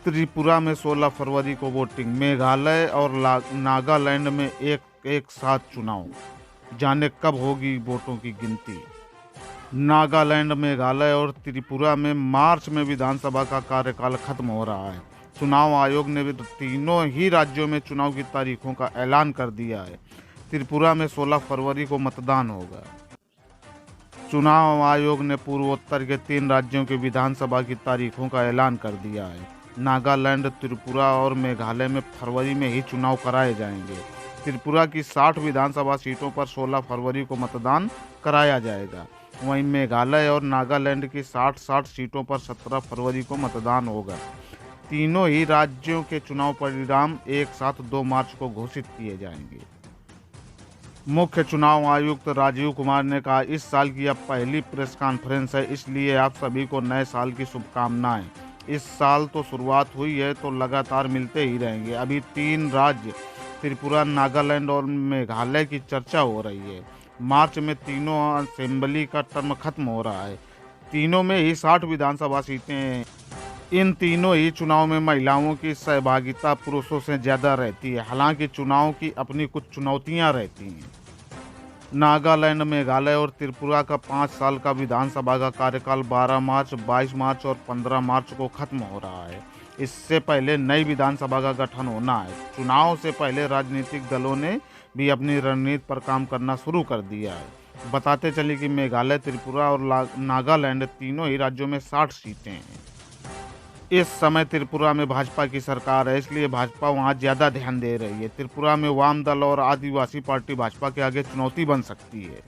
त्रिपुरा में 16 फरवरी को वोटिंग, मेघालय और नागालैंड में एक साथ चुनाव। जाने कब होगी वोटों की गिनती। नागालैंड, मेघालय और त्रिपुरा में मार्च में विधानसभा का कार्यकाल खत्म हो रहा है। चुनाव आयोग ने भी तीनों ही राज्यों में चुनाव की तारीखों का ऐलान कर दिया है। त्रिपुरा में 16 फरवरी को मतदान होगा। चुनाव आयोग ने पूर्वोत्तर के 3 राज्यों के विधानसभा की तारीखों का ऐलान कर दिया है। नागालैंड, त्रिपुरा और मेघालय में फरवरी में ही चुनाव कराए जाएंगे। त्रिपुरा की 60 विधानसभा सीटों पर 16 फरवरी को मतदान कराया जाएगा। वहीं मेघालय और नागालैंड की 60 सीटों पर 17 फरवरी को मतदान होगा। तीनों ही राज्यों के चुनाव परिणाम एक साथ 2 मार्च को घोषित किए जाएंगे। मुख्य चुनाव आयुक्त राजीव कुमार ने कहा, इस साल की अब पहली प्रेस कॉन्फ्रेंस है, इसलिए आप सभी को नए साल की शुभकामनाएं। इस साल तो शुरुआत हुई है तो लगातार मिलते ही रहेंगे। अभी 3 राज्य त्रिपुरा, नागालैंड और मेघालय की चर्चा हो रही है। मार्च में तीनों असेंबली का टर्म खत्म हो रहा है। तीनों में ही 60 विधानसभा सीटें हैं। इन तीनों ही चुनाव में महिलाओं की सहभागिता पुरुषों से ज़्यादा रहती है। हालांकि चुनाव की अपनी कुछ चुनौतियां रहती हैं। नागालैंड, मेघालय और त्रिपुरा का 5 साल का विधानसभा का कार्यकाल 12 मार्च, 22 मार्च और 15 मार्च को खत्म हो रहा है। इससे पहले नई विधानसभा का गठन होना है। चुनाव से पहले राजनीतिक दलों ने भी अपनी रणनीति पर काम करना शुरू कर दिया है। बताते चले कि मेघालय, त्रिपुरा और नागालैंड तीनों ही राज्यों में 60 सीटें हैं। इस समय त्रिपुरा में भाजपा की सरकार है, इसलिए भाजपा वहां ज़्यादा ध्यान दे रही है। त्रिपुरा में वाम दल और आदिवासी पार्टी भाजपा के आगे चुनौती बन सकती है।